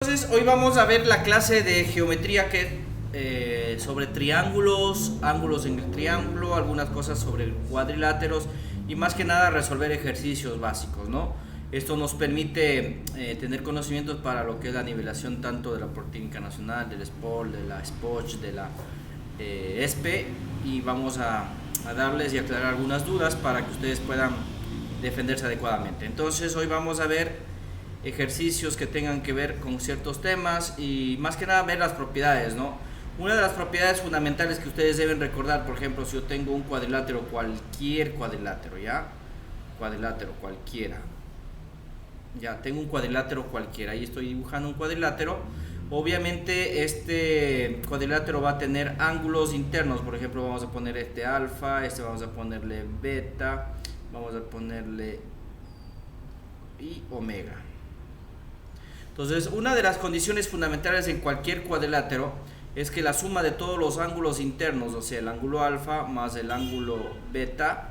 Entonces hoy vamos a ver la clase de geometría sobre triángulos, ángulos en el triángulo, algunas cosas sobre cuadriláteros y más que nada resolver ejercicios básicos, ¿no? Esto nos permite tener conocimientos para lo que es la nivelación tanto de la Politécnica Nacional, del SPOL, de la SPOCH, de la ESPE, y vamos a darles y aclarar algunas dudas para que ustedes puedan defenderse adecuadamente. Entonces hoy vamos a ver ejercicios que tengan que ver con ciertos temas y más que nada ver las propiedades, ¿no? Una de las propiedades fundamentales que ustedes deben recordar, por ejemplo, si yo tengo un cuadrilátero, cualquier cuadrilátero, ¿ya? Cuadrilátero cualquiera. Ya, tengo un cuadrilátero cualquiera, ahí estoy dibujando un cuadrilátero. Obviamente este cuadrilátero va a tener ángulos internos, por ejemplo, vamos a poner este alfa, este vamos a ponerle beta, vamos a ponerle y omega. Entonces, una de las condiciones fundamentales en cualquier cuadrilátero es que la suma de todos los ángulos internos, o sea, el ángulo alfa más el ángulo beta,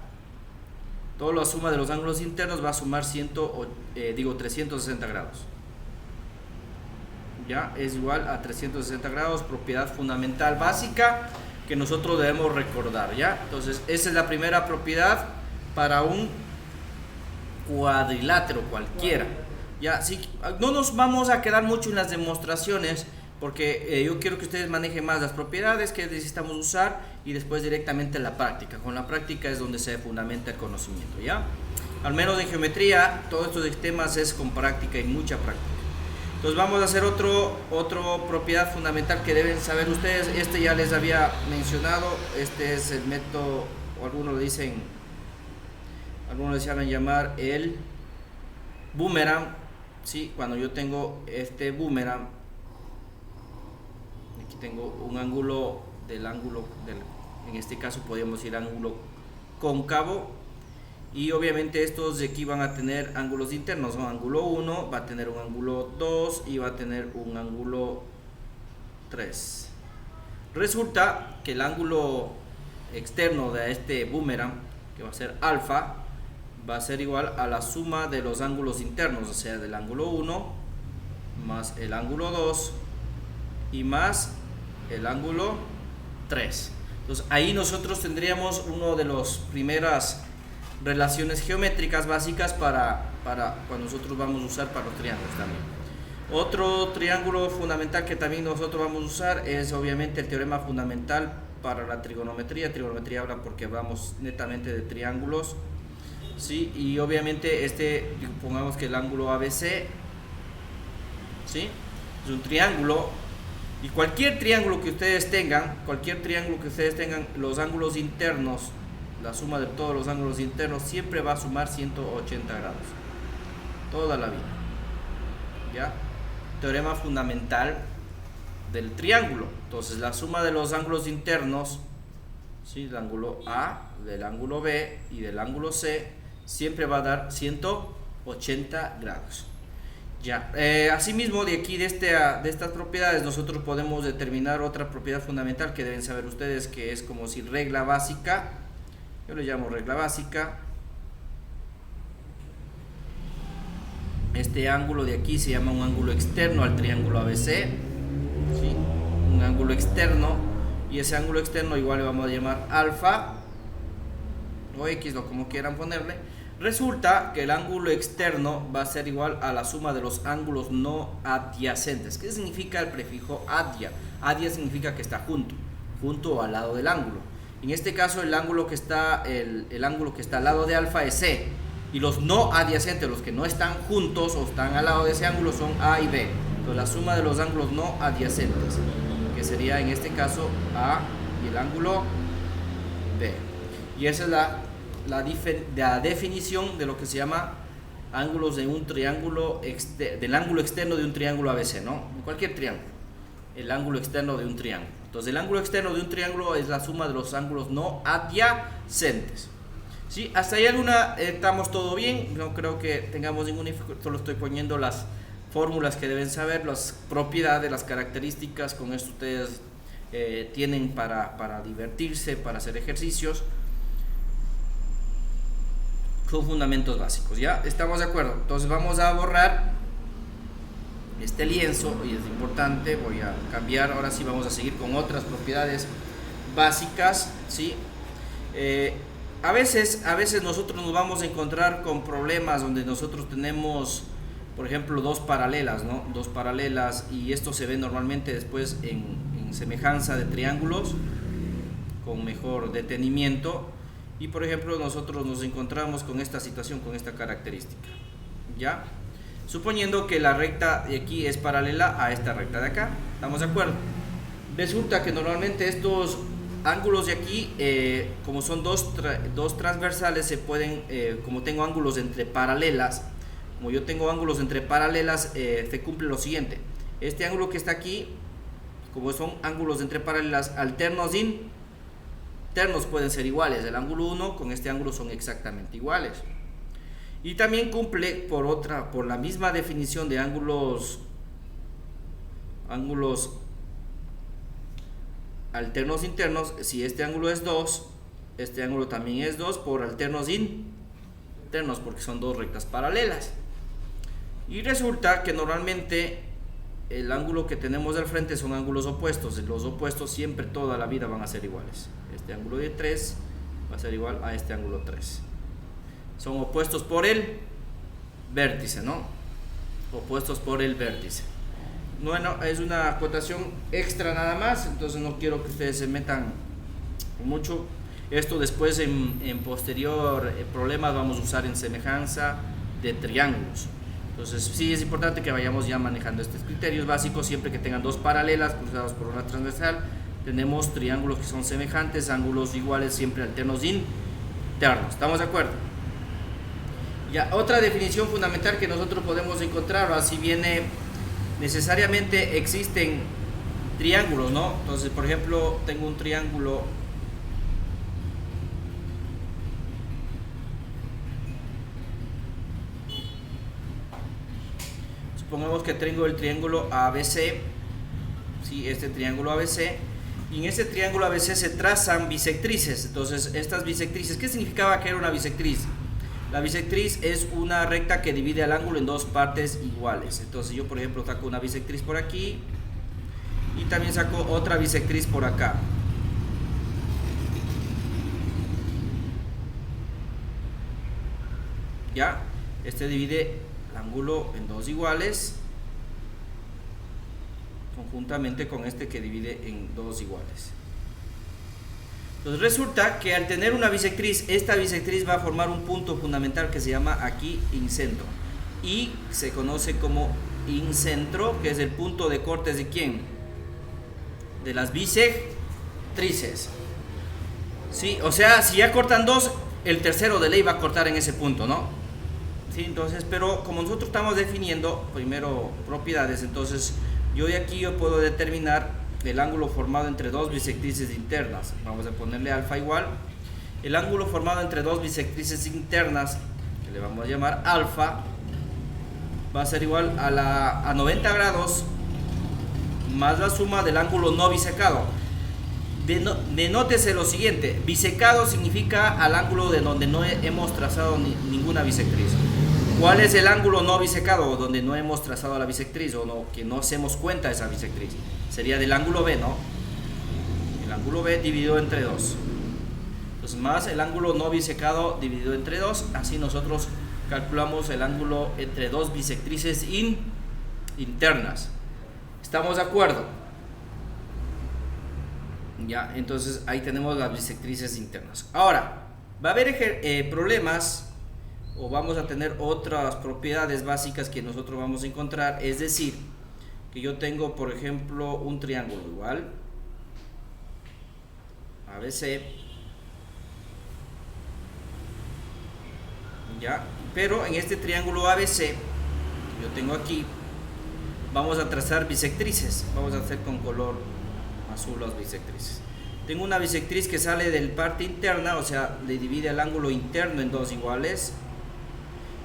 toda la suma de los ángulos internos va a sumar 360 grados. Ya, es igual a 360 grados, propiedad fundamental básica que nosotros debemos recordar, ¿ya? Entonces, esa es la primera propiedad para un cuadrilátero cualquiera. Ya, sí, no nos vamos a quedar mucho en las demostraciones porque yo quiero que ustedes manejen más las propiedades que necesitamos usar y después directamente la práctica. Con la práctica es donde se fundamenta el conocimiento, ¿ya? Al menos en geometría, todos estos temas es con práctica y mucha práctica. Entonces vamos a hacer otro propiedad fundamental que deben saber ustedes. Este ya les había mencionado, este es el método, o algunos lo dicen, algunos les llaman llamar el boomerang. ¿Sí? Cuando yo tengo este boomerang, aquí tengo un ángulo en este caso podríamos decir ángulo cóncavo, y obviamente estos de aquí van a tener ángulos internos, ¿no? Ángulo 1 va a tener un ángulo 2 y va a tener un ángulo 3. Resulta que el ángulo externo de este boomerang, que va a ser alfa, va a ser igual a la suma de los ángulos internos, o sea, del ángulo 1 más el ángulo 2 y más el ángulo 3. Entonces ahí nosotros tendríamos una de las primeras relaciones geométricas básicas para cuando nosotros vamos a usar para los triángulos también. Otro triángulo fundamental que también nosotros vamos a usar es obviamente el teorema fundamental para la trigonometría. Trigonometría habla porque hablamos netamente de triángulos. ¿Sí? Y obviamente pongamos que el ángulo ABC, ¿sí? Es un triángulo, y cualquier triángulo que ustedes tengan, los ángulos internos, la suma de todos los ángulos internos siempre va a sumar 180 grados, toda la vida, ¿ya? Teorema fundamental del triángulo. Entonces la suma de los ángulos internos, ¿sí? Del ángulo A, del ángulo B y del ángulo C siempre va a dar 180 grados. Ya, asimismo de aquí de estas propiedades nosotros podemos determinar otra propiedad fundamental que deben saber ustedes, que es como si regla básica. Yo le llamo regla básica. Este ángulo de aquí se llama un ángulo externo al triángulo ABC, ¿sí? Un ángulo externo, y ese ángulo externo igual le vamos a llamar alfa o X, o como quieran ponerle. Resulta que el ángulo externo va a ser igual a la suma de los ángulos no adyacentes. ¿Qué significa el prefijo adya? Adya significa que está junto o al lado del ángulo. En este caso el ángulo que está al lado de alfa es C, y los no adyacentes, los que no están juntos o están al lado de ese ángulo, son A y B. Entonces la suma de los ángulos no adyacentes, que sería en este caso A y el ángulo B. Y esa es la definición de lo que se llama ángulos de un triángulo, del ángulo externo de un triángulo ABC, ¿no? Cualquier triángulo, el ángulo externo de un triángulo. Entonces el ángulo externo de un triángulo es la suma de los ángulos no adyacentes. ¿Sí? Hasta ahí estamos todo bien, no creo que tengamos ningún dificultad, solo estoy poniendo las fórmulas que deben saber, las propiedades, las características. Con esto ustedes tienen para divertirse, para hacer ejercicios. Son fundamentos básicos, ¿ya? ¿Estamos de acuerdo? Entonces vamos a borrar este lienzo, y es importante. Voy a cambiar, ahora sí vamos a seguir con otras propiedades básicas, ¿sí? A veces nosotros nos vamos a encontrar con problemas donde nosotros tenemos, por ejemplo, dos paralelas, ¿no? Dos paralelas, y esto se ve normalmente después en semejanza de triángulos con mejor detenimiento. Y por ejemplo nosotros nos encontramos con esta situación, con esta característica, ¿ya? Suponiendo que la recta de aquí es paralela a esta recta de acá, ¿estamos de acuerdo? Resulta que normalmente estos ángulos de aquí, como son dos transversales, se pueden, como tengo ángulos entre paralelas, como yo tengo ángulos entre paralelas, se cumple lo siguiente: este ángulo que está aquí, como son ángulos entre paralelas alternos, internos, pueden ser iguales. El ángulo 1 con este ángulo son exactamente iguales. Y también cumple por la misma definición de ángulos alternos internos. Si este ángulo es 2, este ángulo también es 2 por alternos internos, porque son dos rectas paralelas. Y resulta que normalmente el ángulo que tenemos del frente son ángulos opuestos. Los opuestos siempre toda la vida van a ser iguales. Este ángulo de 3 va a ser igual a este ángulo 3. Son opuestos por el vértice, ¿no? Opuestos por el vértice. Bueno, es una acotación extra nada más, entonces no quiero que ustedes se metan mucho. Esto después en posterior problemas vamos a usar en semejanza de triángulos. Entonces sí es importante que vayamos ya manejando estos criterios básicos. Siempre que tengan dos paralelas cruzadas por una transversal, tenemos triángulos que son semejantes, ángulos iguales, siempre alternos internos. ¿Estamos de acuerdo? Ya, otra definición fundamental que nosotros podemos encontrar, así viene, necesariamente existen triángulos, ¿no? Entonces, por ejemplo, tengo un triángulo supongamos que tengo el triángulo ABC, ¿sí? Este triángulo ABC, y en este triángulo ABC se trazan bisectrices. Entonces, estas bisectrices, ¿qué significaba que era una bisectriz? La bisectriz es una recta que divide el ángulo en dos partes iguales. Entonces yo, por ejemplo, saco una bisectriz por aquí y también saco otra bisectriz por acá. ¿Ya? Este divide el ángulo en dos iguales, conjuntamente con este que divide en dos iguales. Entonces resulta que al tener una bisectriz, esta bisectriz va a formar un punto fundamental que se llama aquí incentro, y se conoce como incentro, que es el punto de cortes de ¿quién? De las bisectrices. ¿Sí? O sea, si ya cortan dos, el tercero de ley va a cortar en ese punto, ¿no? ¿Sí? Entonces, pero como nosotros estamos definiendo primero propiedades, entonces yo de aquí yo puedo determinar el ángulo formado entre dos bisectrices internas. Vamos a ponerle alfa igual. El ángulo formado entre dos bisectrices internas, que le vamos a llamar alfa, va a ser igual a 90 grados más la suma del ángulo no bisecado. Denótese lo siguiente: bisecado significa al ángulo de donde no hemos trazado ninguna bisectriz. ¿Cuál es el ángulo no bisecado? Donde no hemos trazado la bisectriz, o no, que no hacemos cuenta de esa bisectriz. Sería del ángulo B, ¿no? El ángulo B dividido entre 2. Entonces, más el ángulo no bisecado dividido entre 2. Así nosotros calculamos el ángulo entre dos bisectrices internas. ¿Estamos de acuerdo? Ya, entonces ahí tenemos las bisectrices internas. Ahora, va a haber problemas, o vamos a tener otras propiedades básicas que nosotros vamos a encontrar. Es decir, que yo tengo, por ejemplo, un triángulo igual ABC, ya, pero en este triángulo ABC yo tengo aquí, vamos a trazar bisectrices. Vamos a hacer con color azul las bisectrices. Tengo una bisectriz que sale del parte interna, o sea, le divide el ángulo interno en dos iguales,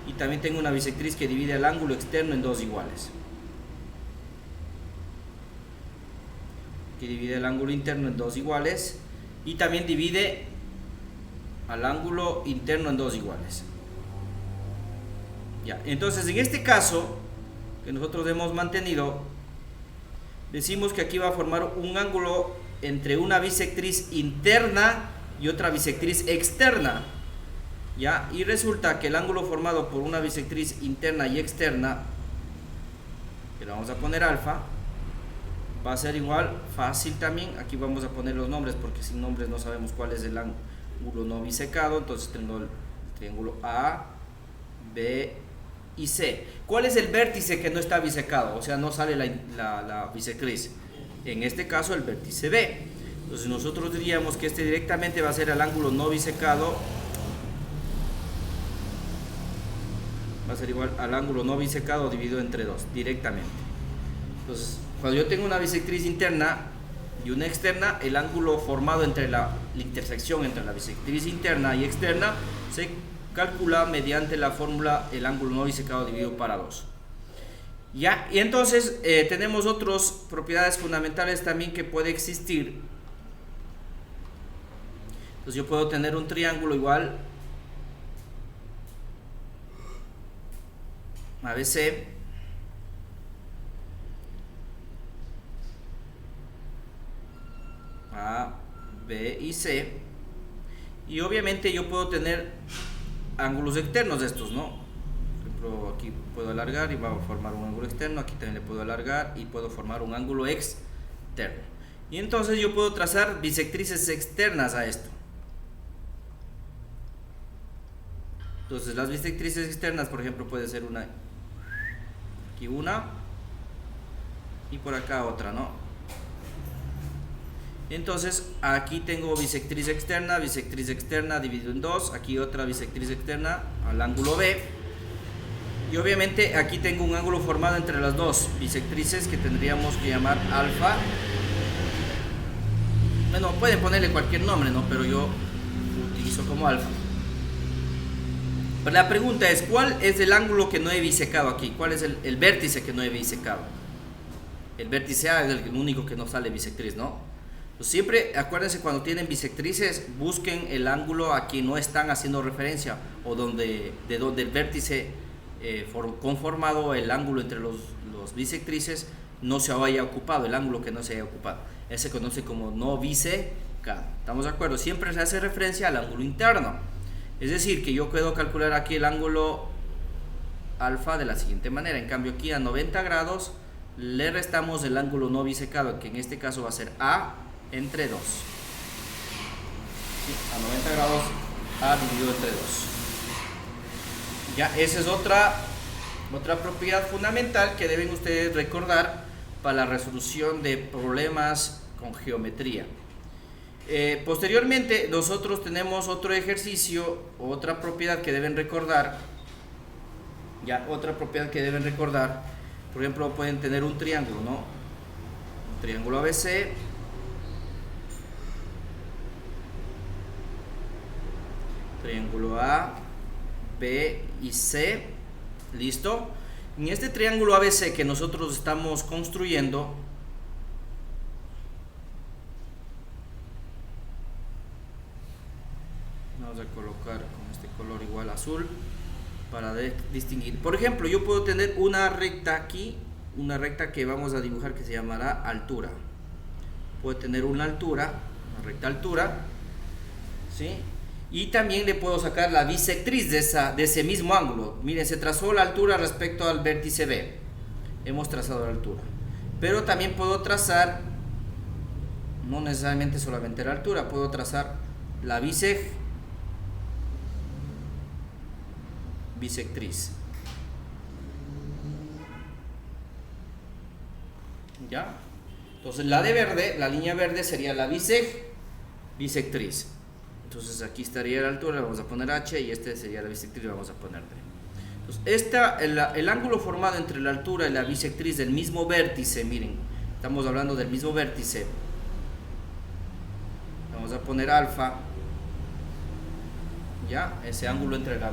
y también tengo una bisectriz que divide el ángulo externo en dos iguales, que divide el ángulo interno en dos iguales, y también divide al ángulo interno en dos iguales. Ya, entonces en este caso que nosotros hemos mantenido, decimos que aquí va a formar un ángulo entre una bisectriz interna y otra bisectriz externa, ¿ya? Y resulta que el ángulo formado por una bisectriz interna y externa, que le vamos a poner alfa, va a ser igual, fácil también, aquí vamos a poner los nombres porque sin nombres no sabemos cuál es el ángulo no bisecado, entonces tengo el triángulo A, B y C. ¿Cuál es el vértice que no está bisecado? O sea, no sale la bisectriz. En este caso el vértice B. Entonces nosotros diríamos que este directamente va a ser el ángulo no bisecado, va a ser igual al ángulo no bisecado dividido entre 2, directamente. Entonces, cuando yo tengo una bisectriz interna y una externa, el ángulo formado entre la intersección entre la bisectriz interna y externa se calcula mediante la fórmula el ángulo no bisecado dividido para 2. ¿Ya? Y entonces tenemos otras propiedades fundamentales también que puede existir. Entonces yo puedo tener un triángulo igual ABC, A, B y C, y obviamente yo puedo tener ángulos externos de estos, ¿no? Por ejemplo, aquí puedo alargar y va a formar un ángulo externo, aquí también le puedo alargar y puedo formar un ángulo externo. Y entonces yo puedo trazar bisectrices externas a esto. Entonces las bisectrices externas, por ejemplo, puede ser una, aquí una y por acá otra, ¿no? Entonces aquí tengo bisectriz externa dividido en 2, aquí otra bisectriz externa al ángulo B, y obviamente aquí tengo un ángulo formado entre las dos bisectrices que tendríamos que llamar alfa. Bueno, pueden ponerle cualquier nombre, ¿no? Pero yo utilizo como alfa. Pero la pregunta es, ¿cuál es el ángulo que no he bisecado aquí? ¿Cuál es el vértice que no he bisecado? El vértice A es el único que no sale bisectriz, ¿no? Pues siempre acuérdense, cuando tienen bisectrices, busquen el ángulo a quien no están haciendo referencia, o de donde el vértice conformado, el ángulo entre los bisectrices no se haya ocupado, el ángulo que no se haya ocupado. Ese se conoce como no bisecado. ¿Estamos de acuerdo? Siempre se hace referencia al ángulo interno. Es decir, que yo puedo calcular aquí el ángulo alfa de la siguiente manera. En cambio, aquí a 90 grados le restamos el ángulo no bisecado, que en este caso va a ser A entre 2. Sí, a 90 grados A dividido entre 2. Ya, esa es otra propiedad fundamental que deben ustedes recordar para la resolución de problemas con geometría. Posteriormente nosotros tenemos otro ejercicio, otra propiedad que deben recordar. Ya, otra propiedad que deben recordar. Por ejemplo, pueden tener un triángulo, ¿no? Un triángulo ABC, triángulo A, B y C. ¿Listo? En este triángulo ABC que nosotros estamos construyendo, vamos a colocar con este color igual azul para distinguir. Por ejemplo, yo puedo tener una recta aquí, una recta que vamos a dibujar que se llamará altura. Puedo tener una altura, una recta altura, ¿sí? Y también le puedo sacar la bisectriz de ese mismo ángulo. Miren, se trazó la altura respecto al vértice B. Hemos trazado la altura. Pero también puedo trazar, no necesariamente solamente la altura, puedo trazar la bisectriz. ¿Ya? Entonces la de verde, la línea verde sería la bisectriz. Entonces aquí estaría la altura, le vamos a poner H, y este sería la bisectriz, le vamos a poner D. Entonces el ángulo formado entre la altura y la bisectriz del mismo vértice, miren, estamos hablando del mismo vértice, vamos a poner alfa, ya, ese ángulo entre la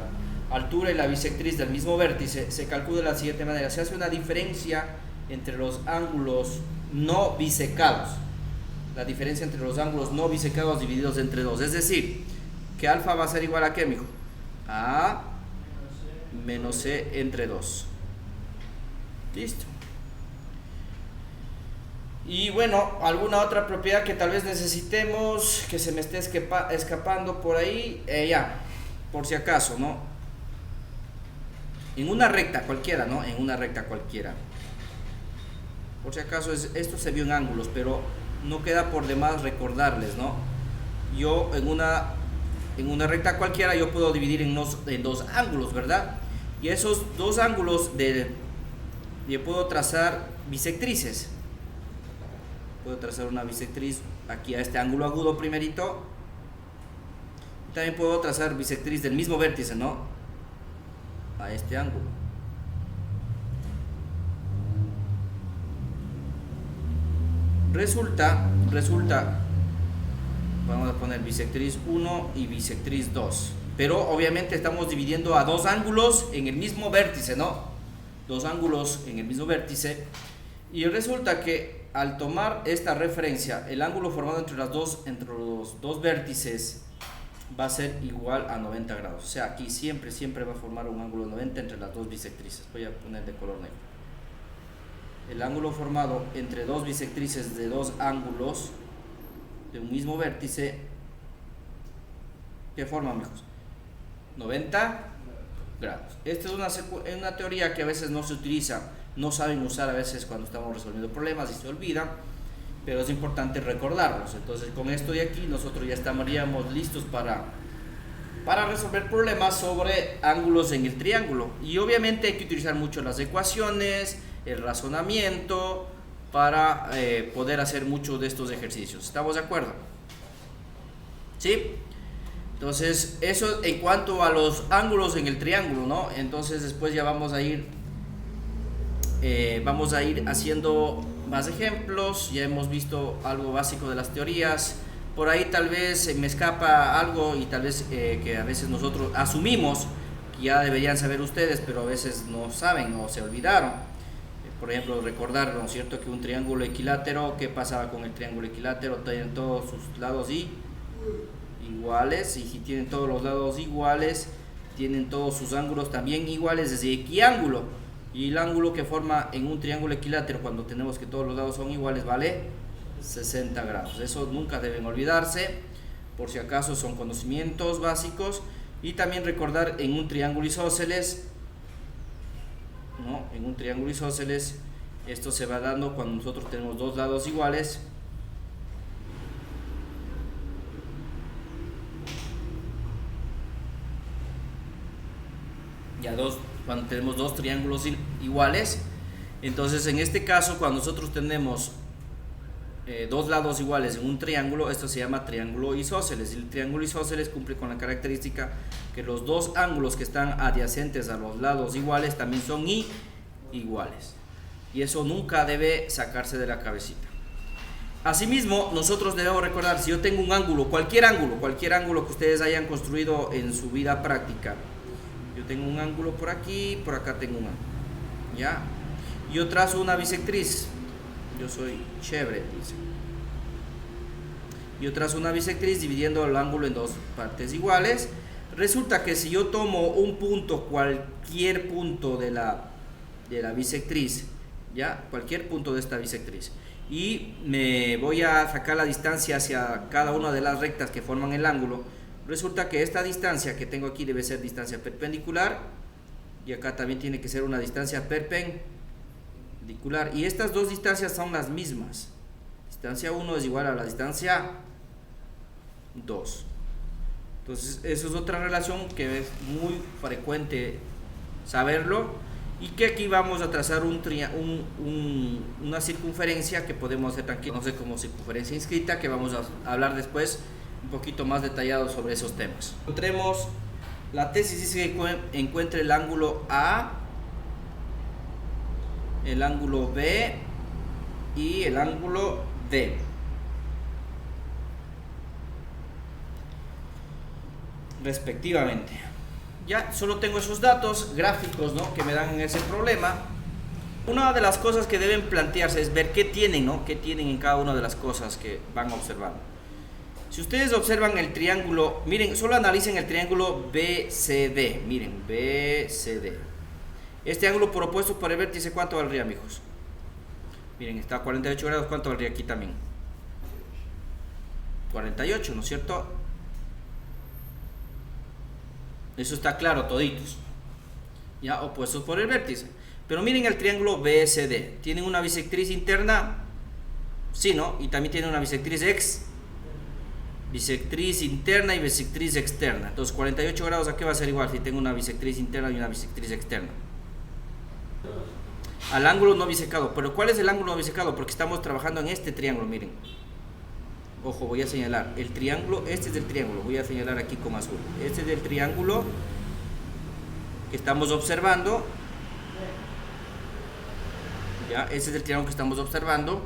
altura y la bisectriz del mismo vértice se calcula de la siguiente manera: se hace una diferencia entre los ángulos no bisecados. La diferencia entre los ángulos no bisecados divididos entre 2, es decir, que alfa va a ser igual a ¿qué, mijo? A menos C entre 2. Listo. Y bueno, alguna otra propiedad que tal vez necesitemos, que se me esté escapando por ahí, ya, por si acaso, ¿no? En una recta cualquiera, ¿no? En una recta cualquiera. Por si acaso, esto se vio en ángulos, pero no queda por demás recordarles, ¿no? Yo en una recta cualquiera yo puedo dividir en dos ángulos, ¿verdad? Y esos dos ángulos yo puedo trazar bisectrices. Puedo trazar una bisectriz aquí a este ángulo agudo primerito. También puedo trazar bisectriz del mismo vértice, ¿no? A este ángulo. Resulta, vamos a poner bisectriz 1 y bisectriz 2. Pero obviamente estamos dividiendo a dos ángulos en el mismo vértice, ¿no? Dos ángulos en el mismo vértice. Y resulta que al tomar esta referencia, el ángulo formado entre los dos vértices va a ser igual a 90 grados. O sea, aquí siempre va a formar un ángulo 90 entre las dos bisectrices. Voy a poner de color negro. El ángulo formado entre dos bisectrices de dos ángulos de un mismo vértice, ¿qué forma, amigos? 90 grados. Esta es una teoría que a veces no se utiliza, no saben usar a veces cuando estamos resolviendo problemas y se olvidan, pero es importante recordarlos. Entonces con esto de aquí nosotros ya estaríamos listos para resolver problemas sobre ángulos en el triángulo. Y obviamente hay que utilizar mucho las ecuaciones, el razonamiento para poder hacer muchos de estos ejercicios. ¿Estamos de acuerdo? ¿Sí? Entonces eso en cuanto a los ángulos en el triángulo, ¿no? Entonces después ya vamos a ir haciendo más ejemplos. Ya hemos visto algo básico de las teorías. Por ahí tal vez me escapa algo y tal vez que a veces nosotros asumimos que ya deberían saber ustedes, pero a veces no saben o se olvidaron. Por ejemplo, recordar, ¿no es cierto?, que un triángulo equilátero, ¿qué pasaba con el triángulo equilátero? Tienen todos sus lados iguales, y si tienen todos los lados iguales, tienen todos sus ángulos también iguales desde equiángulo. Y el ángulo que forma en un triángulo equilátero, cuando tenemos que todos los lados son iguales, vale 60 grados. Eso nunca deben olvidarse, por si acaso son conocimientos básicos. Y también recordar en un triángulo isósceles, ¿no? En un triángulo isósceles esto se va dando cuando nosotros tenemos dos lados iguales. Cuando tenemos dos triángulos iguales. Entonces en este caso, cuando nosotros tenemos dos lados iguales en un triángulo, esto se llama triángulo isósceles. Y el triángulo isósceles cumple con la característica que los dos ángulos que están adyacentes a los lados iguales también son iguales. Y eso nunca debe sacarse de la cabecita. Asimismo, nosotros debemos recordar, si yo tengo un ángulo, cualquier ángulo que ustedes hayan construido en su vida práctica. Yo tengo un ángulo por aquí, por acá tengo un ángulo, ¿ya? Yo trazo una bisectriz. Yo soy chévere, dice. Yo trazo una bisectriz dividiendo el ángulo en dos partes iguales. Resulta que si yo tomo un punto, cualquier punto de la bisectriz, ¿ya? Cualquier punto de esta bisectriz, y me voy a sacar la distancia hacia cada una de las rectas que forman el ángulo, resulta que esta distancia que tengo aquí debe ser distancia perpendicular, y acá también tiene que ser una distancia perpendicular, y estas dos distancias son las mismas. Distancia 1 es igual a la distancia 2. Entonces eso es otra relación que es muy frecuente saberlo, y que aquí vamos a trazar una circunferencia que podemos hacer tranquilamente como circunferencia inscrita, que vamos a hablar después un poquito más detallado sobre esos temas. Encontremos, la tesis dice que encuentre el ángulo A, el ángulo B y el ángulo D. Respectivamente. Ya solo tengo esos datos gráficos, ¿no?, que me dan en ese problema. Una de las cosas que deben plantearse es ver qué tienen, ¿no?, qué tienen en cada una de las cosas que van observando. Si ustedes observan el triángulo, miren, solo analicen el triángulo BCD. Miren, BCD. Este ángulo propuesto por el vértice, ¿cuánto valdría, amigos? Miren, está a 48 grados, ¿cuánto valdría aquí también? 48, ¿no es cierto? Eso está claro, toditos. Ya, opuestos por el vértice. Pero miren el triángulo BSD. ¿Tienen una bisectriz interna? Sí, ¿no? Y también tiene una bisectriz bisectriz interna y bisectriz externa. Entonces 48 grados, ¿a qué va a ser igual si tengo una bisectriz interna y una bisectriz externa? Al ángulo no bisecado. ¿Pero cuál es el ángulo no bisecado? Porque estamos trabajando en este triángulo, miren. Ojo, voy a señalar el triángulo. Este es el triángulo, voy a señalar aquí con azul. Este es el triángulo que estamos observando. Ya, este es el triángulo que estamos observando.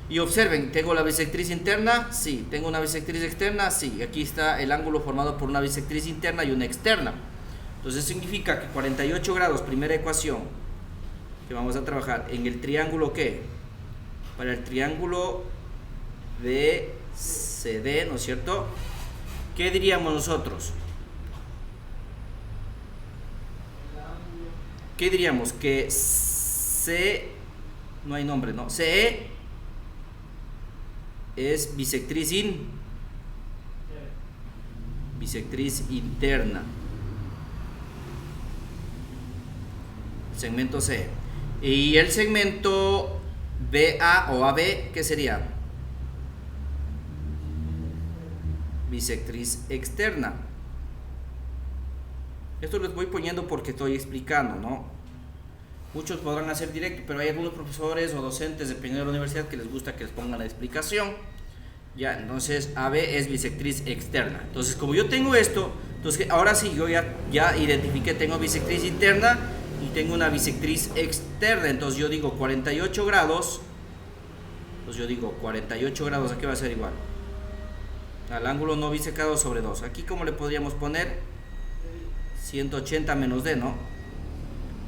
Y observen, ¿tengo la bisectriz interna? Sí. ¿Tengo una bisectriz externa? Sí. Aquí está el ángulo formado por una bisectriz interna y una externa. Entonces significa que 48 grados, primera ecuación que vamos a trabajar en el triángulo, ¿qué? Para el triángulo BCD, ¿no es cierto? ¿Qué diríamos nosotros? ¿Qué diríamos? Que C, no hay nombre, ¿no? CE es bisectriz interna. Segmento C. Y el segmento BA o AB, ¿qué sería? Bisectriz externa. Esto les voy poniendo porque estoy explicando, ¿no? Muchos podrán hacer directo, pero hay algunos profesores o docentes, dependiendo de la universidad, que les gusta que les pongan la explicación. Ya, entonces AB es bisectriz externa. Entonces, como yo tengo esto, entonces ahora sí, yo ya identifiqué, tengo bisectriz interna y tengo una bisectriz externa. Entonces yo digo 48 grados. Entonces yo digo 48 grados, ¿a qué va a ser igual? Al ángulo no bisecado sobre 2. Aquí, ¿cómo le podríamos poner? 180 menos D, ¿no?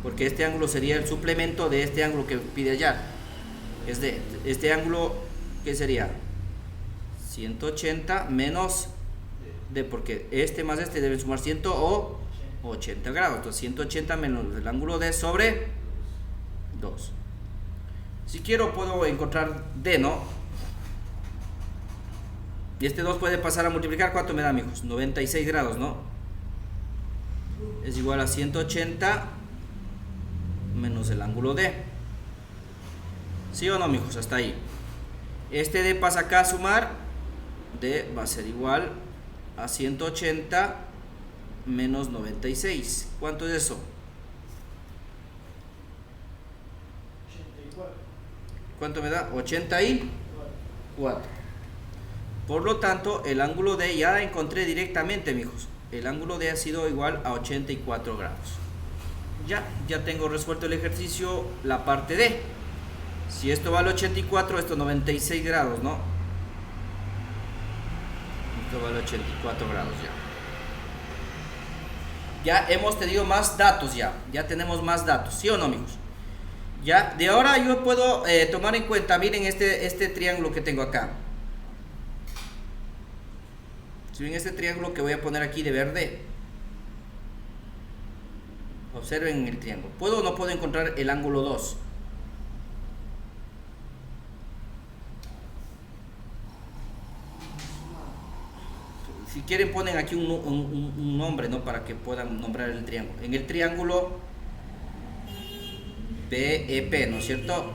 Porque este ángulo sería el suplemento de este ángulo que pide allá. Es de este ángulo, ¿qué sería? 180 menos D, porque este más este deben sumar 180 grados. Entonces 180 menos el ángulo D sobre 2. Si quiero puedo encontrar D, ¿no? Y este 2 puede pasar a multiplicar. ¿Cuánto me da, amigos? 96 grados, ¿no? Es igual a 180 menos el ángulo D. ¿Sí o no, amigos? Hasta ahí. Este D pasa acá a sumar. D va a ser igual a 180 menos 96. ¿Cuánto es eso? 84. ¿Cuánto me da? 84. Por lo tanto, el ángulo D ya la encontré directamente, amigos. El ángulo D ha sido igual a 84 grados. Ya tengo resuelto el ejercicio, la parte D. Si esto vale 84, esto 96 grados, ¿no? Esto vale 84 grados ya. Ya hemos tenido más datos ya tenemos más datos, ¿sí o no, amigos? Ya, de ahora yo puedo tomar en cuenta, miren este triángulo que tengo acá. Si ven este triángulo que voy a poner aquí de verde, observen el triángulo. ¿Puedo o no puedo encontrar el ángulo 2? Si quieren ponen aquí un nombre, ¿no? Para que puedan nombrar el triángulo. En el triángulo BEP, ¿no es cierto?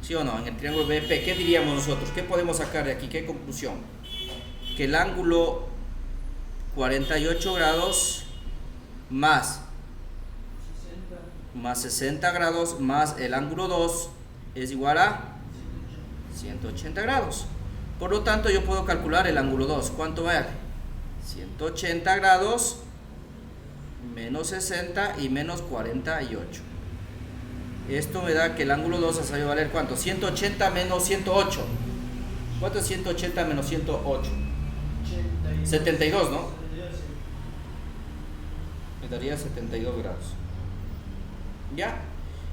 ¿Sí o no? En el triángulo BEP, ¿qué diríamos nosotros? ¿Qué podemos sacar de aquí? ¿Qué conclusión? Que el ángulo 48 grados más 60 grados más el ángulo 2 es igual a 180 grados. Por lo tanto, yo puedo calcular el ángulo 2. ¿Cuánto va a ser? 180 grados menos 60 y menos 48. Esto me da que el ángulo 2 ha salido a valer ¿cuánto? 180 menos 108. ¿Cuánto es 180 menos 108? 72, ¿no? Me daría 72 grados. ¿Ya?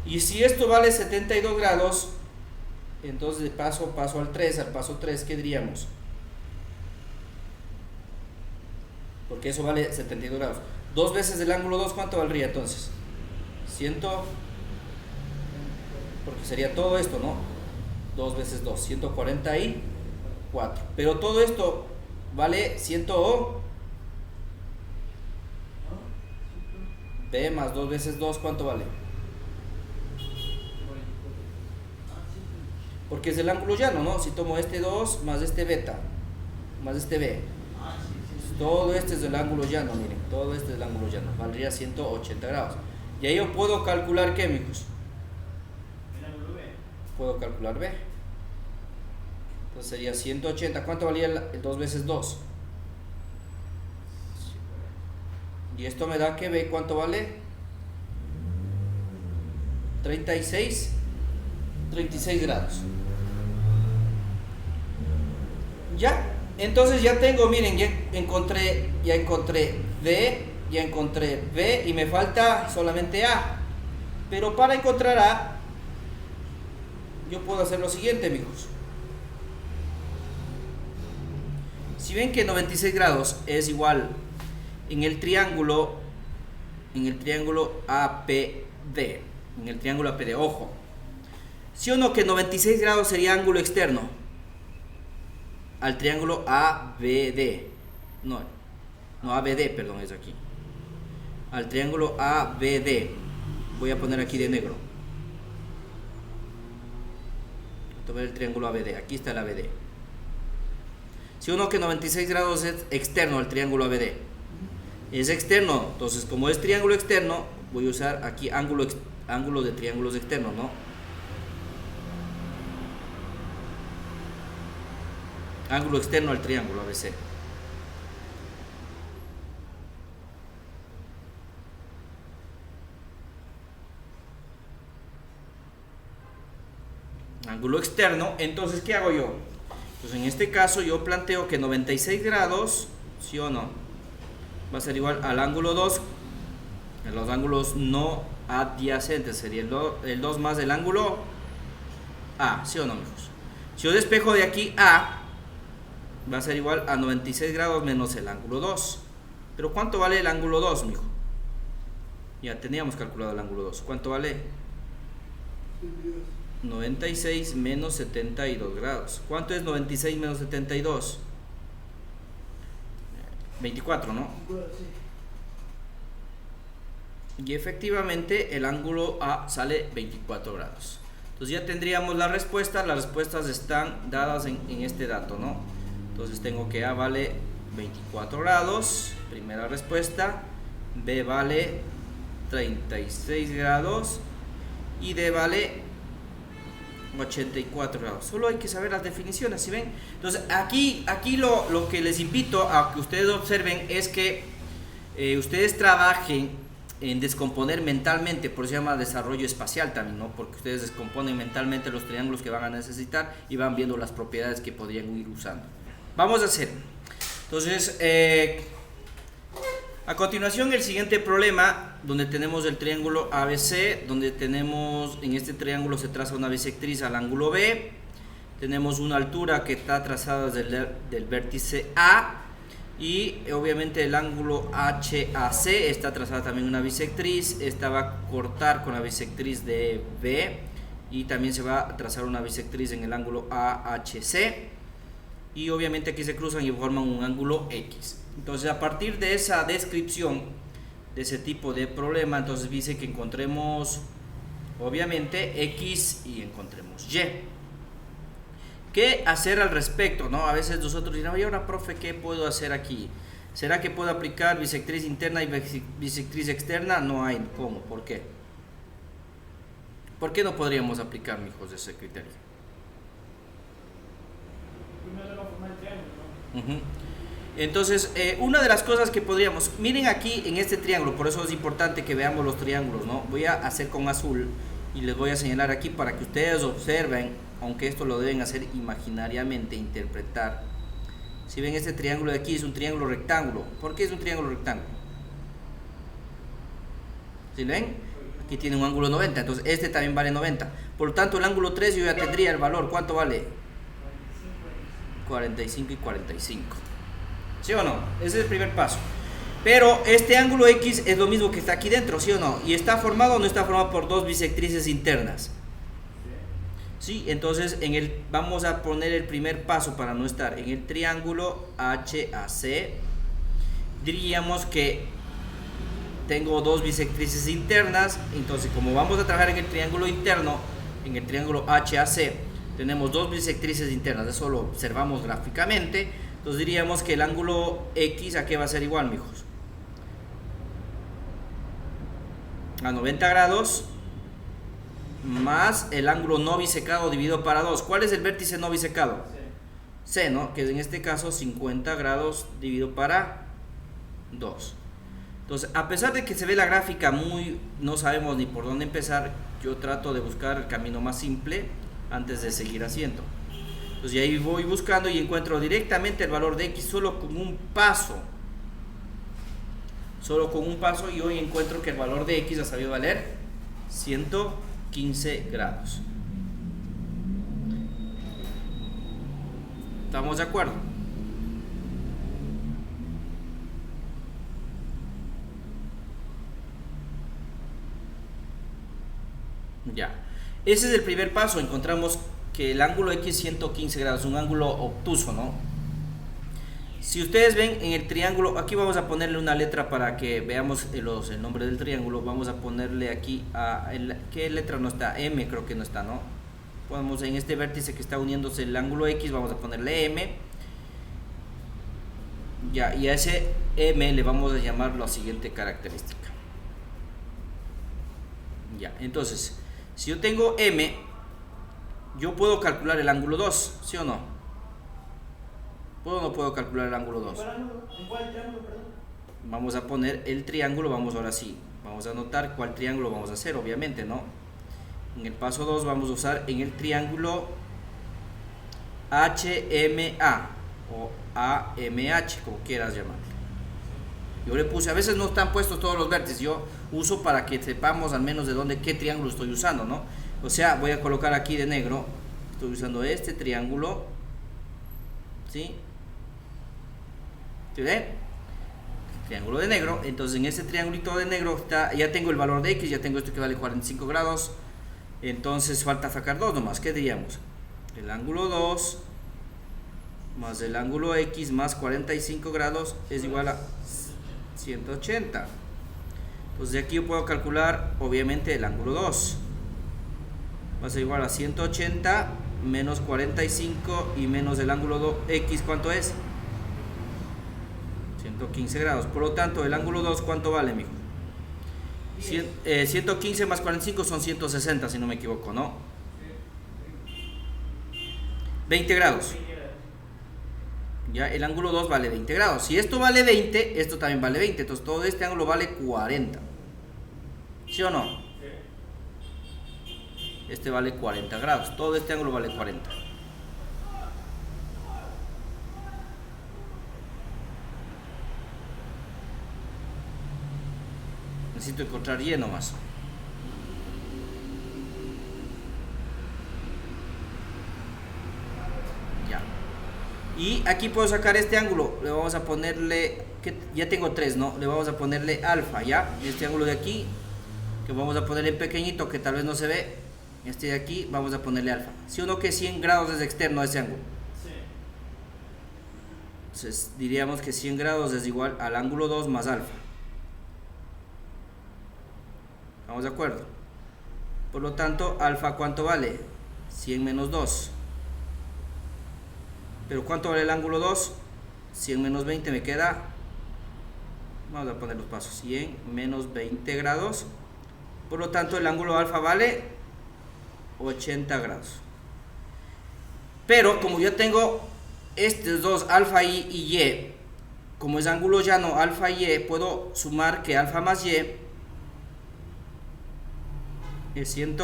Y si esto vale 72 grados, entonces de paso al paso 3, ¿qué diríamos? Porque eso vale 72 grados. 2 veces el ángulo 2, ¿cuánto valdría entonces? 100, porque sería todo esto, ¿no? 2 veces 2, 144. Pero todo esto vale 100 o B más 2 veces 2, ¿cuánto vale? Porque es el ángulo llano, ¿no? Si tomo este 2 más este beta, más este B, todo este es el ángulo llano, miren, todo este es el ángulo llano, valdría 180 grados. Y ahí yo puedo calcular, ¿qué, amigos? El ángulo B. Puedo calcular B. Entonces sería 180. ¿Cuánto valía el 2 veces 2? Y esto me da que B, ¿cuánto vale? 36 grados. Ya, entonces ya tengo, miren, ya encontré D, ya encontré B y me falta solamente A. Pero para encontrar A, yo puedo hacer lo siguiente, amigos. Si ven que 96 grados es igual en el triángulo APD, en el triángulo APD, ojo. ¿Sí o no que 96 grados sería ángulo externo al triángulo ABD? No, ABD, perdón, es aquí. Al triángulo ABD. Voy a poner aquí de negro. Voy a ver el triángulo ABD. Aquí está el ABD. ¿Sí o no que 96 grados es externo al triángulo ABD? Es externo, entonces como es triángulo externo, voy a usar aquí ángulo de triángulos externos, ¿no? Ángulo externo al triángulo ABC. Ángulo externo, entonces ¿qué hago yo? Pues en este caso yo planteo que 96 grados, ¿sí o no? Va a ser igual al ángulo 2, en los ángulos no adyacentes, sería el 2 más el ángulo A, ¿sí o no, amigos? Si yo despejo de aquí A, va a ser igual a 96 grados menos el ángulo 2. Pero ¿cuánto vale el ángulo 2, mijo? Ya teníamos calculado el ángulo 2. ¿Cuánto vale? 96 menos 72 grados. ¿Cuánto es 96 menos 72? 24, ¿no? Y efectivamente el ángulo A sale 24 grados. Entonces ya tendríamos la respuesta. Las respuestas están dadas en este dato, ¿no? Entonces tengo que A vale 24 grados, primera respuesta. B vale 36 grados y D vale 84 grados. Solo hay que saber las definiciones, ¿sí ven? Entonces aquí lo que les invito a que ustedes observen es que ustedes trabajen en descomponer mentalmente, por eso se llama desarrollo espacial también, ¿no? Porque ustedes descomponen mentalmente los triángulos que van a necesitar y van viendo las propiedades que podrían ir usando. Vamos a hacer, entonces, a continuación el siguiente problema, donde tenemos el triángulo ABC, donde tenemos, en este triángulo se traza una bisectriz al ángulo B, tenemos una altura que está trazada del vértice A, y obviamente el ángulo HAC está trazada también una bisectriz. Esta va a cortar con la bisectriz de B, y también se va a trazar una bisectriz en el ángulo AHC, y obviamente aquí se cruzan y forman un ángulo X. Entonces a partir de esa descripción de ese tipo de problema, entonces dice que encontremos obviamente X y encontremos Y. ¿Qué hacer al respecto? ¿No? A veces nosotros dirán, oye, ahora profe, ¿qué puedo hacer aquí? ¿Será que puedo aplicar bisectriz interna y bisectriz externa? No hay cómo. ¿Por qué? ¿Por qué no podríamos aplicar, mijos, ese criterio? Primero la forma del triángulo, ¿no? Entonces, una de las cosas que podríamos, miren aquí en este triángulo, por eso es importante que veamos los triángulos, ¿no? Voy a hacer con azul y les voy a señalar aquí para que ustedes observen, aunque esto lo deben hacer imaginariamente, interpretar. Si ven, este triángulo de aquí es un triángulo rectángulo. ¿Por qué es un triángulo rectángulo? ¿Sí ven? Aquí tiene un ángulo 90, entonces este también vale 90. Por lo tanto, el ángulo 3 yo ya tendría el valor. ¿Cuánto vale? 45 y 45. ¿Sí o no? Ese es el primer paso. Pero este ángulo X es lo mismo que está aquí dentro, ¿sí o no? Y está formado o no está formado por dos bisectrices internas. Sí, entonces vamos a poner el primer paso para no estar en el triángulo HAC. Diríamos que tengo dos bisectrices internas, entonces como vamos a trabajar en el triángulo interno, en el triángulo HAC, tenemos dos bisectrices internas, eso lo observamos gráficamente, entonces diríamos que el ángulo X, ¿a qué va a ser igual, mijos? A 90 grados más el ángulo no bisecado dividido para 2. ¿Cuál es el vértice no bisecado? C, ¿no? Que en este caso 50 grados dividido para 2. Entonces, a pesar de que se ve la gráfica no sabemos ni por dónde empezar, yo trato de buscar el camino más simple antes de seguir haciendo. Entonces, y ahí voy buscando y encuentro directamente el valor de X solo con un paso. Solo con un paso, y hoy encuentro que el valor de X ha sabido valer 115 grados. ¿Estamos de acuerdo? Ya. Ese es el primer paso. Encontramos que el ángulo X 115 grados, un ángulo obtuso, ¿no? Si ustedes ven en el triángulo, aquí vamos a ponerle una letra para que veamos el nombre del triángulo. Vamos a ponerle aquí ¿qué letra no está? M creo que no está, ¿no? Podemos en este vértice que está uniéndose el ángulo X, vamos a ponerle M. Ya, y a ese M le vamos a llamar la siguiente característica. Ya, entonces, si yo tengo M, yo puedo calcular el ángulo 2, ¿sí o no? ¿Puedo o no puedo calcular el ángulo 2? ¿En cuál triángulo, perdón? Vamos a poner el triángulo, ahora sí, vamos a anotar cuál triángulo vamos a hacer, obviamente, ¿no? En el paso 2 vamos a usar en el triángulo HMA o AMH, como quieras llamarlo. Yo le puse, a veces no están puestos todos los vértices, yo uso para que sepamos al menos de qué triángulo estoy usando, ¿no? O sea, voy a colocar aquí de negro, estoy usando este triángulo, ¿sí? ¿Sí ven? Triángulo de negro. Entonces en este triangulito de negro ya tengo el valor de X, ya tengo esto que vale 45 grados. Entonces falta sacar 2 nomás. ¿Qué diríamos? El ángulo 2 más el ángulo X más 45 grados es igual a 180. Entonces de aquí yo puedo calcular obviamente el ángulo 2 va a ser igual a 180 menos 45 y menos el ángulo X, ¿cuánto es? 115 grados. Por lo tanto, el ángulo 2, ¿cuánto vale, mijo? 115 más 45 son 160, si no me equivoco, ¿no? 20 grados. Ya, el ángulo 2 vale 20 grados. Si esto vale 20, esto también vale 20. Entonces, todo este ángulo vale 40. ¿Sí o no? Este vale 40 grados. Todo este ángulo vale 40. Necesito encontrar Y nomás. Ya. Y aquí puedo sacar este ángulo. Le vamos a ponerle, ya tengo 3, ¿no? Le vamos a ponerle alfa, ¿ya? Este ángulo de aquí, que vamos a ponerle en pequeñito, que tal vez no se ve. Este de aquí, vamos a ponerle alfa. ¿Sí o no que 100 grados es externo a ese ángulo? Sí. Entonces diríamos que 100 grados es igual al ángulo 2 más alfa. ¿Estamos de acuerdo? Por lo tanto, alfa, ¿cuánto vale? 100 menos 2. ¿Pero cuánto vale el ángulo 2? 100 menos 20 me queda... Vamos a poner los pasos. 100 menos 20 grados. Por lo tanto, el ángulo alfa vale 80 grados. Pero como yo tengo estos dos, alfa y y, como es ángulo llano, alfa y y, puedo sumar que alfa más y es 100.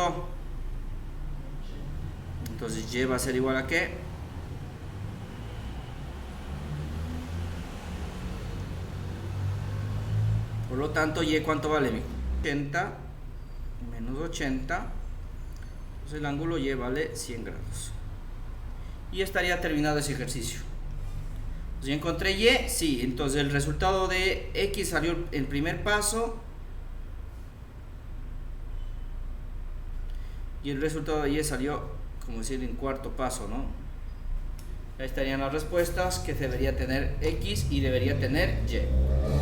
Entonces y va a ser igual a ¿qué? Por lo tanto, y ¿cuánto vale, mijo? 80 menos 80. Entonces el ángulo y vale 100 grados. Y estaría terminado ese ejercicio. Ya encontré Y, sí, entonces el resultado de X salió el primer paso y el resultado de Y salió, como decir, en cuarto paso, ¿no? Ahí estarían las respuestas que debería tener X y debería tener Y.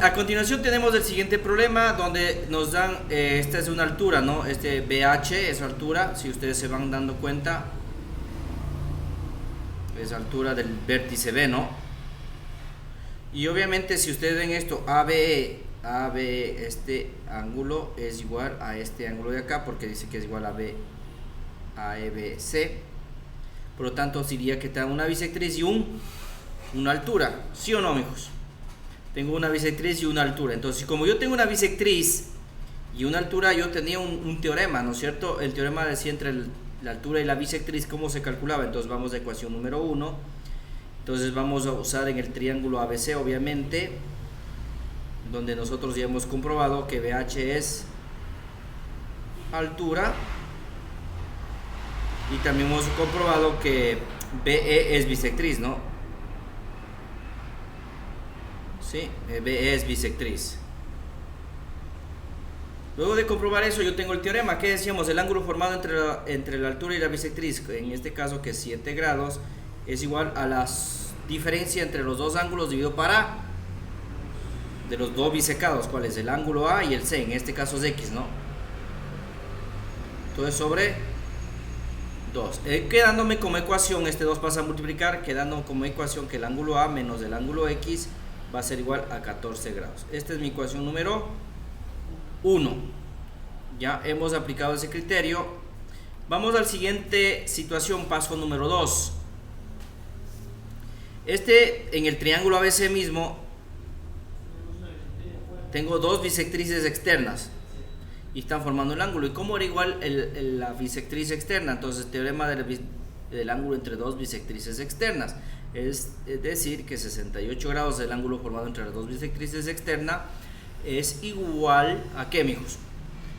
A continuación tenemos el siguiente problema donde nos dan, esta es una altura, ¿no? Este BH es altura, si ustedes se van dando cuenta, es altura del vértice B, ¿no? Y obviamente si ustedes ven esto, ABE, este ángulo es igual a este ángulo de acá, porque dice que es igual a EBC. Por lo tanto, diría que tengo una bisectriz y una altura, ¿sí o no, amigos? Tengo una bisectriz y una altura. Entonces, como yo tengo una bisectriz y una altura, yo tenía un teorema, ¿no es cierto? El teorema decía entre la altura y la bisectriz cómo se calculaba. Entonces, vamos a ecuación número 1. Entonces vamos a usar en el triángulo ABC, obviamente, donde nosotros ya hemos comprobado que BH es altura y también hemos comprobado que BE es bisectriz, ¿no? Sí, BE es bisectriz. Luego de comprobar eso, yo tengo el teorema. ¿Qué decíamos? El ángulo formado entre la altura y la bisectriz, en este caso que es 7 grados, es igual a la diferencia entre los dos ángulos dividido para A de los dos bisecados, ¿cuál es? El ángulo A y el C, en este caso es X, ¿no? Entonces sobre 2, quedándome como ecuación, este 2 pasa a multiplicar, quedando como ecuación que el ángulo A menos el ángulo X va a ser igual a 14 grados. Esta es mi ecuación número 1. Ya hemos aplicado ese criterio. Vamos a la siguiente situación, paso número 2. En el triángulo ABC mismo tengo dos bisectrices externas y están formando el ángulo. ¿Y cómo era igual la bisectriz externa? Entonces, teorema del ángulo entre dos bisectrices externas, es decir que 68 grados del ángulo formado entre las dos bisectrices externas es igual a ¿qué, mijos?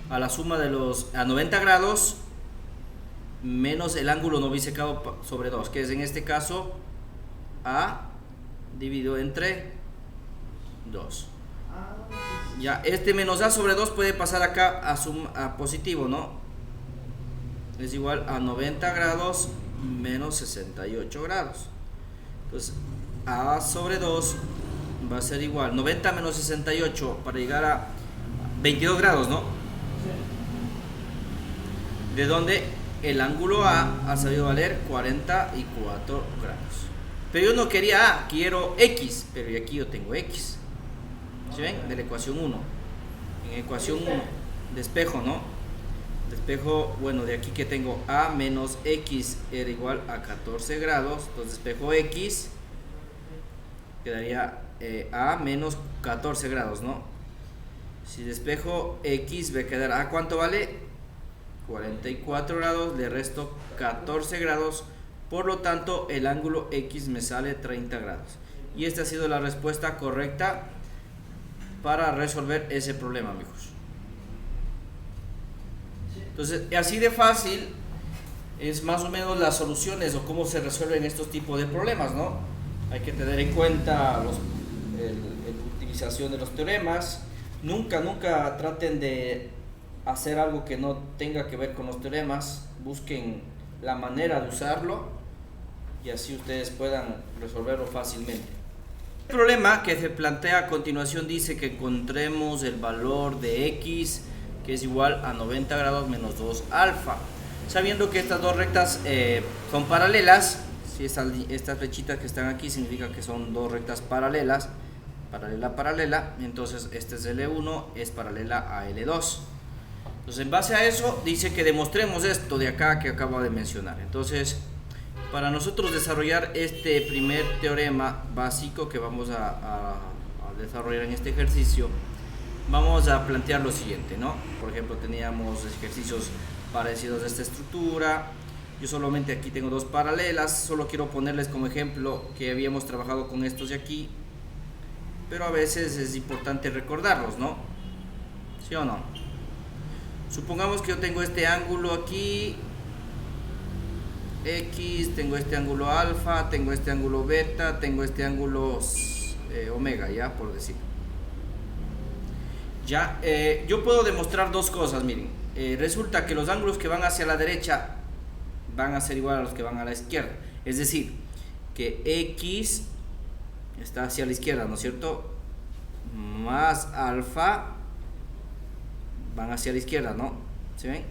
A la suma de a 90 grados menos el ángulo no bisecado sobre 2, que es en este caso A dividido entre 2. Ya, este menos A sobre 2 puede pasar acá a positivo, ¿no? Es igual a 90 grados menos 68 grados. Entonces, A sobre 2 va a ser igual 90 menos 68 para llegar a 22 grados, ¿no? De donde el ángulo A ha sabido valer 44 grados. Pero yo no quería A, quiero X, pero aquí yo tengo X. ¿Sí ven? De la ecuación 1. En ecuación 1, despejo, ¿no? Despejo, bueno, de aquí que tengo A menos X era igual a 14 grados. Entonces despejo X, quedaría A menos 14 grados, ¿no? Si despejo X, va a quedar A, ¿cuánto vale? 44 grados, le resto 14 grados. Por lo tanto, el ángulo X me sale 30 grados. Y esta ha sido la respuesta correcta para resolver ese problema, amigos. Entonces, así de fácil es más o menos las soluciones o cómo se resuelven estos tipos de problemas, ¿no? Hay que tener en cuenta la utilización de los teoremas. Nunca traten de hacer algo que no tenga que ver con los teoremas. Busquen la manera de usarlo y así ustedes puedan resolverlo fácilmente. El problema que se plantea a continuación dice que encontremos el valor de X, que es igual a 90 grados menos 2 alfa. Sabiendo que estas dos rectas son paralelas, si estas flechitas que están aquí significa que son dos rectas paralelas, paralela, entonces este es L1, es paralela a L2. Entonces, en base a eso, dice que demostremos esto de acá que acabo de mencionar. Entonces, para nosotros desarrollar este primer teorema básico que vamos a desarrollar en este ejercicio, vamos a plantear lo siguiente, ¿no? Por ejemplo, teníamos ejercicios parecidos a esta estructura. Yo solamente aquí tengo dos paralelas, solo quiero ponerles como ejemplo que habíamos trabajado con estos de aquí, pero a veces es importante recordarlos, ¿no? ¿Sí o no? Supongamos que yo tengo este ángulo aquí X, tengo este ángulo alfa, tengo este ángulo beta, tengo este ángulo omega, ya, por decir. Ya, yo puedo demostrar dos cosas, miren. Resulta que los ángulos que van hacia la derecha van a ser igual a los que van a la izquierda. Es decir, que X está hacia la izquierda, ¿no es cierto? Más alfa van hacia la izquierda, ¿no? ¿Sí ven?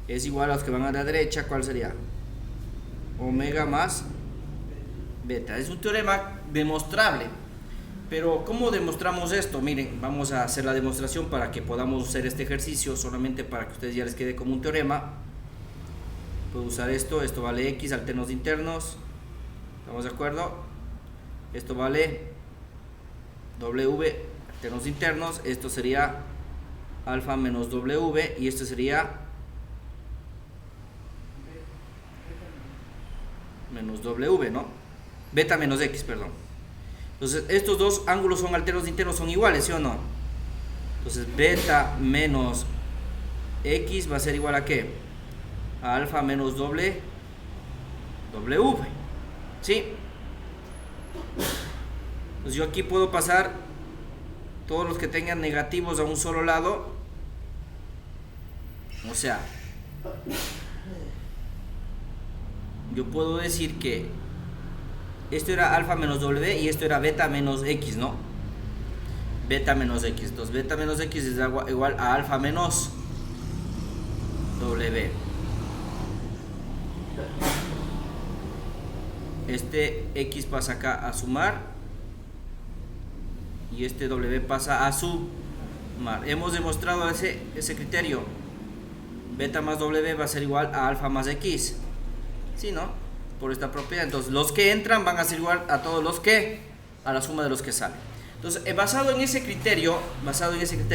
Es igual a los que van a la derecha. ¿Cuál sería? Omega más beta. Es un teorema demostrable. Pero ¿cómo demostramos esto? Miren, vamos a hacer la demostración para que podamos hacer este ejercicio, solamente para que a ustedes ya les quede como un teorema. Puedo usar esto vale X alternos internos, ¿estamos de acuerdo? Esto vale W alternos internos, esto sería alfa menos W y esto sería menos W, ¿no? Beta menos X, perdón. Entonces estos dos ángulos son alternos internos, son iguales, ¿sí o no? Entonces beta menos X va a ser igual a ¿qué? A alfa menos W, ¿sí? Entonces yo aquí puedo pasar todos los que tengan negativos a un solo lado, o sea, yo puedo decir que esto era alfa menos W y esto era beta menos X, ¿no? Beta menos X. Entonces beta menos X es igual a alfa menos W. Este X pasa acá a sumar y este W pasa a sumar. Hemos demostrado ese criterio. Beta más W va a ser igual a alfa más X. ¿Sí, no? Por esta propiedad. Entonces los que entran van a ser igual a todos los que, a la suma de los que salen. Entonces basado en ese criterio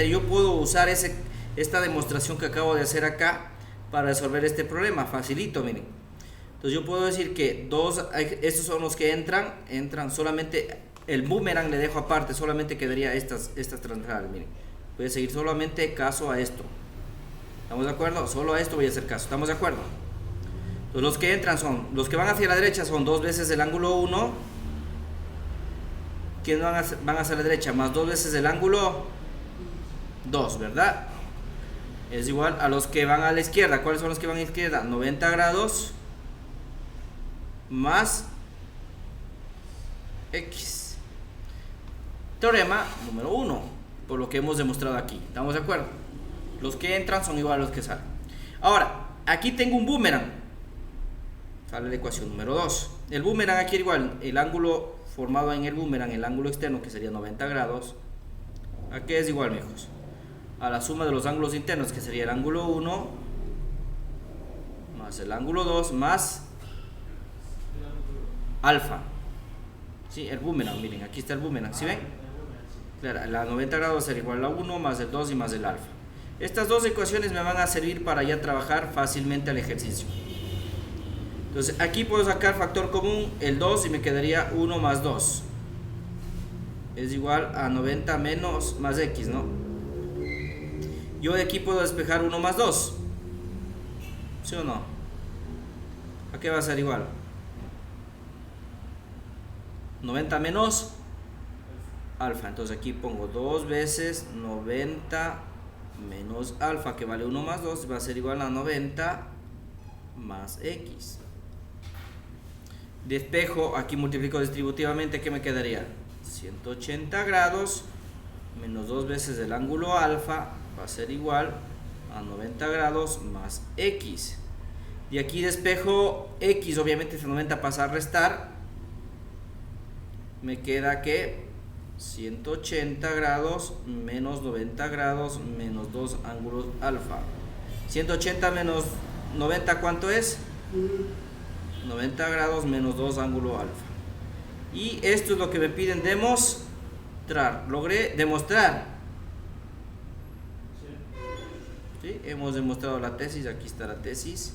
yo puedo usar esta demostración que acabo de hacer acá para resolver este problema. Facilito, miren. Entonces yo puedo decir que estos son los que entran solamente, el boomerang le dejo aparte, solamente quedaría estas transversales, miren. Voy a seguir solamente caso a esto. ¿Estamos de acuerdo? Solo a esto voy a hacer caso. ¿Estamos de acuerdo? Entonces los que entran son, los que van hacia la derecha son 2 veces el ángulo 1, que van hacia la derecha, más 2 veces el ángulo 2, ¿verdad? Es igual a los que van a la izquierda. ¿Cuáles son los que van a la izquierda? 90 grados más X. Teorema número 1, por lo que hemos demostrado aquí. ¿Estamos de acuerdo? Los que entran son igual a los que salen. Ahora, aquí tengo un boomerang. Sale la ecuación número 2. El boomerang aquí igual, el ángulo formado en el boomerang, el ángulo externo, que sería 90 grados, ¿a qué es igual, mijos? A la suma de los ángulos internos, que sería el ángulo 1 más el ángulo 2 más alfa. ¿Sí? El boomerang, miren, aquí está el boomerang, ¿sí ven? Claro, la 90 grados sería igual a 1 más el 2 y más el alfa. Estas dos ecuaciones me van a servir para ya trabajar fácilmente el ejercicio. Entonces aquí puedo sacar factor común, el 2, y me quedaría 1 más 2 es igual a 90 menos más X, ¿no? Yo de aquí puedo despejar 1 más 2, ¿sí o no? ¿A qué va a ser igual? 90 menos alfa. Entonces aquí pongo 2 veces 90 menos alfa, que vale 1 más 2, va a ser igual a 90 más X. Despejo, aquí multiplico distributivamente, ¿qué me quedaría? 180 grados menos 2 veces el ángulo alfa va a ser igual a 90 grados más X. Y aquí despejo X, obviamente ese 90 pasa a restar, me queda que 180 grados menos 90 grados menos 2 ángulos alfa. 180 menos 90, ¿cuánto es? 90 grados menos 2 ángulo alfa. Y esto es lo que me piden demostrar. Logré demostrar. ¿Sí? Hemos demostrado la tesis. Aquí está la tesis.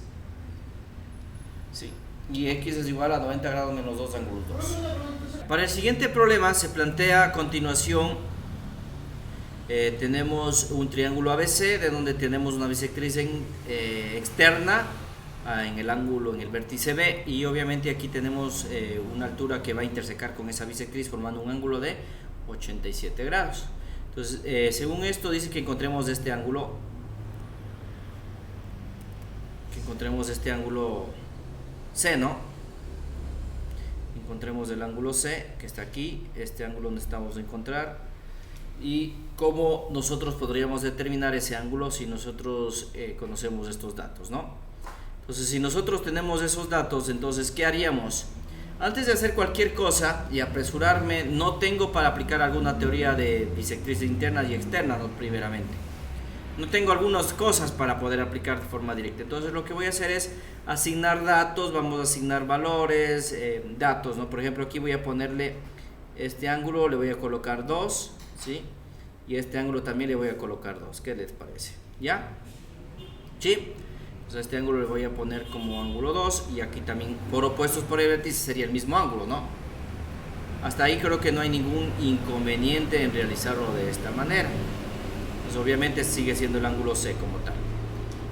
¿Sí? Y X es igual a 90 grados menos 2 ángulos 2. Para el siguiente problema se plantea a continuación. Tenemos un triángulo ABC de donde tenemos una bisectriz externa en el ángulo, en el vértice B, y obviamente aquí tenemos una altura que va a intersecar con esa bisectriz formando un ángulo de 87 grados. Entonces, según esto dice que encontremos este ángulo, C, ¿no? Encontremos el ángulo C, que está aquí, este ángulo donde estamos a encontrar, y cómo nosotros podríamos determinar ese ángulo si nosotros conocemos estos datos, ¿no? Entonces, si nosotros tenemos esos datos, entonces, ¿qué haríamos? Antes de hacer cualquier cosa y apresurarme, no tengo para aplicar alguna teoría de bisectriz interna y externa, ¿no? Primeramente. No tengo algunas cosas para poder aplicar de forma directa. Entonces, lo que voy a hacer es asignar datos, vamos a asignar valores, datos, ¿no? Por ejemplo, aquí voy a ponerle este ángulo, le voy a colocar 2, ¿sí? Y este ángulo también le voy a colocar 2. ¿Qué les parece? ¿Ya? ¿Sí? Entonces este ángulo le voy a poner como ángulo 2 y aquí también por opuestos por el vértice sería el mismo ángulo, ¿no? Hasta ahí creo que no hay ningún inconveniente en realizarlo de esta manera. Pues obviamente sigue siendo el ángulo C como tal.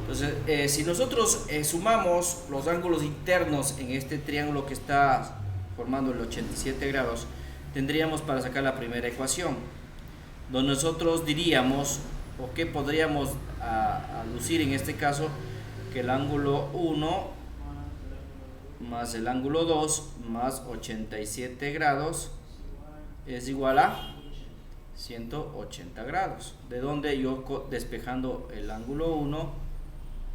Entonces si nosotros sumamos los ángulos internos en este triángulo que está formando el 87 grados, tendríamos para sacar la primera ecuación, donde nosotros diríamos, o que podríamos aducir en este caso, que el ángulo 1 más el ángulo 2 más 87 grados es igual a 180 grados. De donde yo despejando el ángulo 1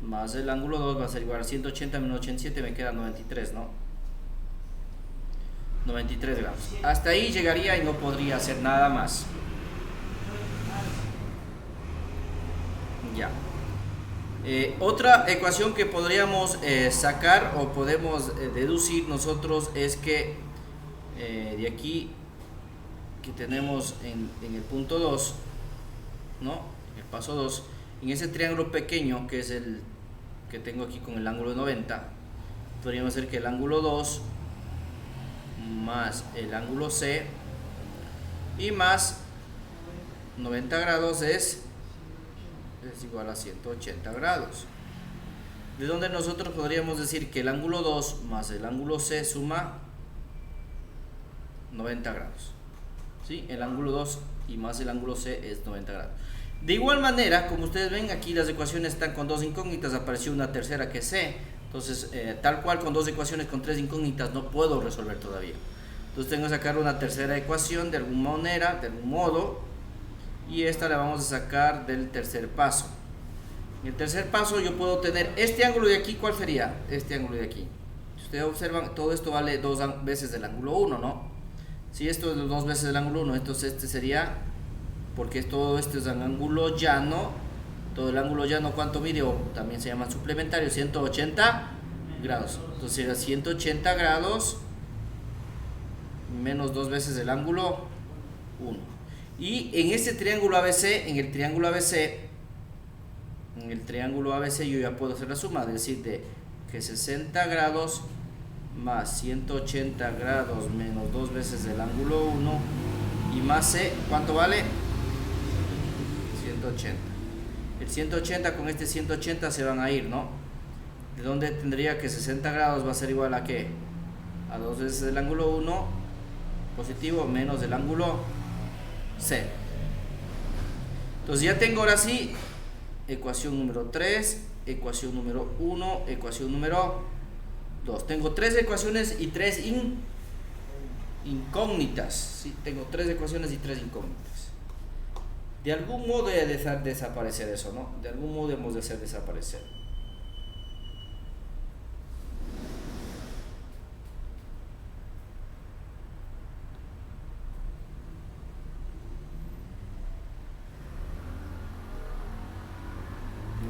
más el ángulo 2 va a ser igual a 180 menos 87, me queda 93, ¿no? 93 grados. Hasta ahí llegaría y no podría hacer nada más. Ya. Otra ecuación que podríamos sacar o podemos deducir nosotros es que de aquí que tenemos en el punto 2, ¿no? En el paso 2, en ese triángulo pequeño que es el que tengo aquí con el ángulo de 90, podríamos hacer que el ángulo 2 más el ángulo C y más 90 grados es igual a 180 grados, de donde nosotros podríamos decir que el ángulo 2 más el ángulo C suma 90 grados, ¿sí? El ángulo 2 y más el ángulo C es 90 grados. De igual manera, como ustedes ven, aquí las ecuaciones están con dos incógnitas, apareció una tercera que es C. Entonces, tal cual con dos ecuaciones con tres incógnitas no puedo resolver todavía. Entonces tengo que sacar una tercera ecuación de alguna manera, de algún modo, y esta la vamos a sacar del tercer paso. En el tercer paso yo puedo tener este ángulo de aquí. ¿Cuál sería? Este ángulo de aquí. Si ustedes observan, todo esto vale dos veces del ángulo 1, ¿no? Si esto es dos veces del ángulo 1, entonces este sería, porque todo esto es un ángulo llano, todo el ángulo llano, ¿cuánto mide? O también se llama suplementario, 180 grados. Entonces sería 180 grados menos dos veces el ángulo 1. Y en este triángulo ABC, en el triángulo ABC yo ya puedo hacer la suma, es decir, de que 60 grados más 180 grados menos dos veces el ángulo 1 y más C, ¿cuánto vale? 180. El 180 con este 180 se van a ir, ¿no? De donde tendría que 60 grados va a ser igual a ¿qué? A dos veces el ángulo 1 positivo menos el ángulo C. Entonces ya tengo ahora sí ecuación número 3, ecuación número 1, ecuación número 2. Tengo tres ecuaciones y tres incógnitas. ¿Sí? Tengo tres ecuaciones y tres incógnitas. De algún modo he de hacer desaparecer eso, ¿no? De algún modo hemos de hacer desaparecer.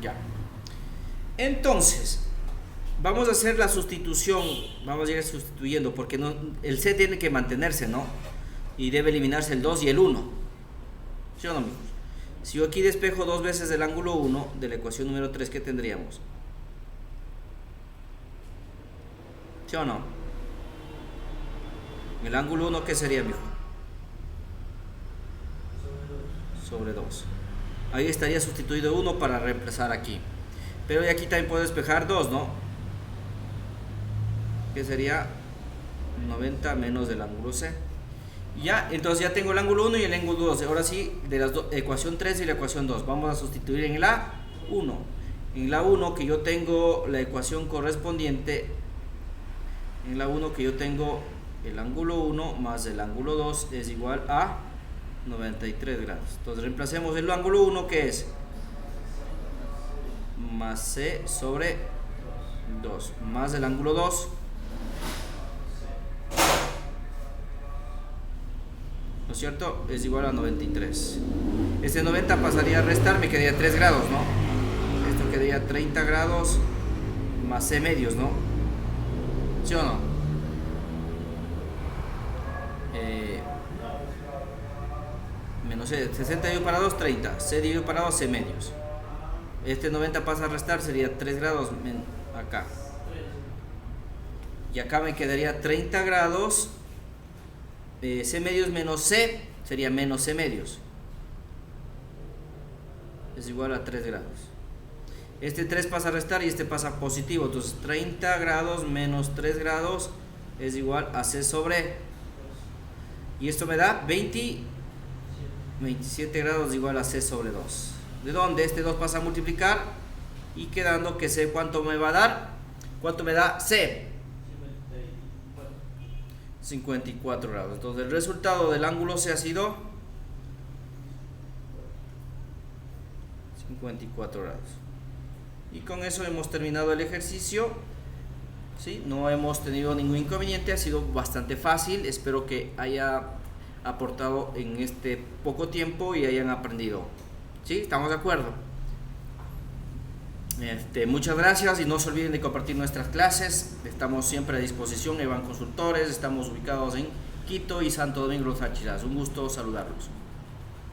Ya. Entonces, vamos a hacer la sustitución. Vamos a ir sustituyendo porque no, el C tiene que mantenerse, ¿no? Y debe eliminarse el 2 y el 1. ¿Sí o no, amigos? Si yo aquí despejo dos veces el ángulo 1 de la ecuación número 3, ¿qué tendríamos? ¿Sí o no? El ángulo 1, ¿qué sería, mijo? Sobre 2. Ahí estaría sustituido 1 para reemplazar aquí. Pero y aquí también puedo despejar 2, ¿no? que sería 90 menos del ángulo C. Ya, entonces ya tengo el ángulo 1 y el ángulo 2. Ahora sí, de la ecuación 3 y la ecuación 2. Vamos a sustituir en la 1. En la 1 que yo tengo la ecuación correspondiente. En la 1 que yo tengo el ángulo 1 más el ángulo 2 es igual a 93 grados. Entonces reemplacemos el ángulo 1 que es más C sobre 2 más el ángulo 2. ¿No es cierto? Es igual a 93. Este 90 pasaría a restar, me quedaría 3 grados, ¿no? Esto quedaría 30 grados más C medios, ¿no? ¿Sí o no? Menos C, 60 dividido para 2, 30. C dividido para 2, C medios. Este 90 pasa a restar, sería 3 grados acá. Y acá me quedaría 30 grados. C medios menos C sería menos C medios. Es igual a 3 grados. Este 3 pasa a restar y este pasa a positivo. Entonces 30 grados menos 3 grados es igual a C sobre. Y esto me da 27 grados igual a C sobre 2. ¿De dónde? Este 2 pasa a multiplicar y quedando que C, ¿cuánto me va a dar? ¿Cuánto me da C? 54 grados. Entonces el resultado del ángulo C ha sido 54 grados. Y con eso hemos terminado el ejercicio. ¿Sí? No hemos tenido ningún inconveniente, ha sido bastante fácil. Espero que haya aportado en este poco tiempo y hayan aprendido. ¿Sí? ¿Estamos de acuerdo? Muchas gracias y no se olviden de compartir nuestras clases. Estamos siempre a disposición. Evan Consultores, estamos ubicados en Quito y Santo Domingo Los Táchiras. Un gusto saludarlos.